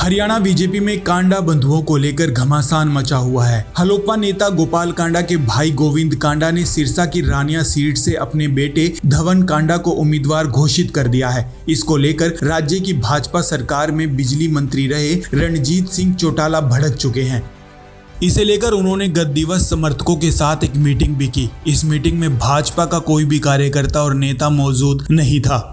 Haryana BJP में कांडा बंधुओं को लेकर घमासान मचा हुआ है। हलोपा नेता गोपाल कांडा के भाई गोविंद कांडा ने सिरसा की रानिया सीट से अपने बेटे धवन कांडा को उम्मीदवार घोषित कर दिया है। इसको लेकर राज्य की भाजपा सरकार में बिजली मंत्री रहे रणजीत सिंह चौटाला भड़क चुके हैं। इसे लेकर उन्होंने गत दिवस समर्थकों के साथ एक मीटिंग भी की। इस मीटिंग में भाजपा का कोई भी कार्यकर्ता और नेता मौजूद नहीं था।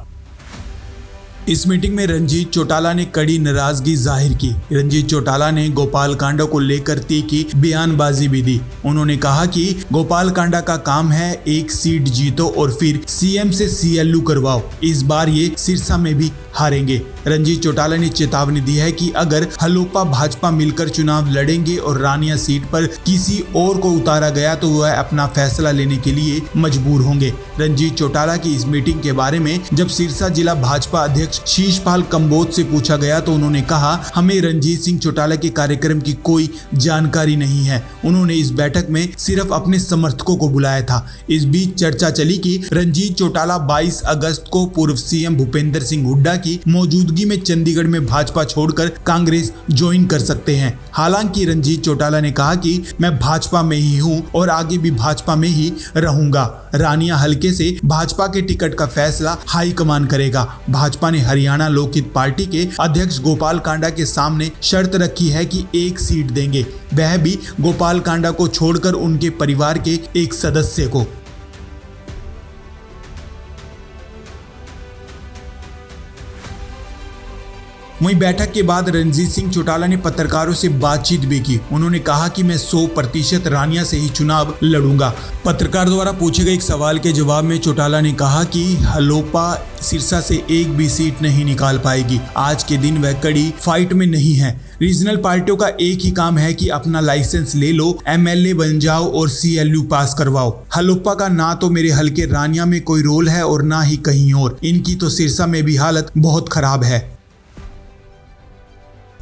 इस मीटिंग में रंजीत चौटाला ने कड़ी नाराजगी जाहिर की। रंजीत चौटाला ने गोपाल कांडा को लेकर तीखी बयानबाजी भी दी। उन्होंने कहा कि गोपाल कांडा का काम है एक सीट जीतो और फिर सीएम से सीएलयू करवाओ। इस बार ये सिरसा में भी हारेंगे। रंजीत चौटाला ने चेतावनी दी है कि अगर हलोपा भाजपा मिलकर चुनाव लड़ेंगे और रानिया सीट पर किसी और को उतारा गया तो वह अपना फैसला लेने के लिए मजबूर होंगे। रंजीत चौटाला की इस मीटिंग के बारे में जब सिरसा जिला भाजपा अध्यक्ष शीशपाल कंबोज से पूछा गया तो उन्होंने कहा, हमें रंजीत सिंह चौटाला के कार्यक्रम की कोई जानकारी नहीं है। उन्होंने इस बैठक में सिर्फ अपने समर्थकों को बुलाया था। इस बीच चर्चा चली कि रंजीत चौटाला 22 अगस्त को पूर्व सीएम भूपेंद्र सिंह हुड्डा की मौजूदगी में चंडीगढ़ में भाजपा छोड़कर कांग्रेस ज्वाइन कर सकते हैं। हालांकि रंजीत चौटाला ने कहा कि मैं भाजपा में ही हूं और आगे भी भाजपा में ही रहूंगा। रानिया हलके से भाजपा के टिकट का फैसला हाईकमान करेगा। भाजपा ने हरियाणा लोकहित पार्टी के अध्यक्ष गोपाल कांडा के सामने शर्त रखी है कि एक सीट देंगे, वह भी गोपाल कांडा को छोड़कर उनके परिवार के एक सदस्य को। वहीं बैठक के बाद रणजीत सिंह चौटाला ने पत्रकारों से बातचीत भी की। उन्होंने कहा कि मैं 100% रानिया से ही चुनाव लड़ूंगा। पत्रकार द्वारा पूछे गए एक सवाल के जवाब में चौटाला ने कहा कि हलोपा सिरसा से एक भी सीट नहीं निकाल पाएगी। आज के दिन वह कड़ी फाइट में नहीं है। रीजनल पार्टियों का एक ही काम है कि अपना लाइसेंस ले लो, एमएलए बन जाओ और सीएलयू पास करवाओ। हलोपा का ना तो मेरे हलके रानिया में कोई रोल है और ना ही कहीं और। इनकी तो सिरसा में भी हालत बहुत खराब है।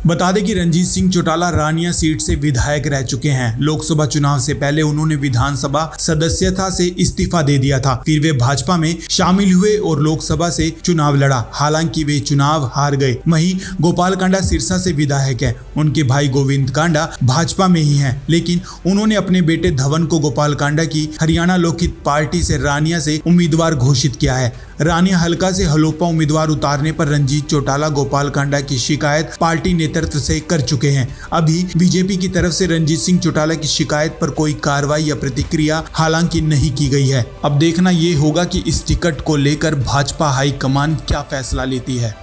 बता दें कि रणजीत सिंह चौटाला रानिया सीट से विधायक रह चुके हैं। लोकसभा चुनाव से पहले उन्होंने विधानसभा सदस्यता से इस्तीफा दे दिया था। फिर वे भाजपा में शामिल हुए और लोकसभा से चुनाव लड़ा। हालांकि वे चुनाव हार गए। वहीं गोपाल कांडा सिरसा से विधायक है। उनके भाई गोविंद कांडा भाजपा में ही हैं, लेकिन उन्होंने अपने बेटे धवन को गोपाल कांडा की हरियाणा लोकहित पार्टी से रानिया से उम्मीदवार घोषित किया है। रानिया हलका से हलोपा उम्मीदवार उतारने पर रंजीत चौटाला गोपाल कांडा की शिकायत पार्टी नेतृत्व से कर चुके हैं। अभी बीजेपी की तरफ से रणजीत सिंह चौटाला की शिकायत पर कोई कार्रवाई या प्रतिक्रिया हालांकि नहीं की गई है। अब देखना ये होगा कि इस टिकट को लेकर भाजपा हाईकमान क्या फैसला लेती है।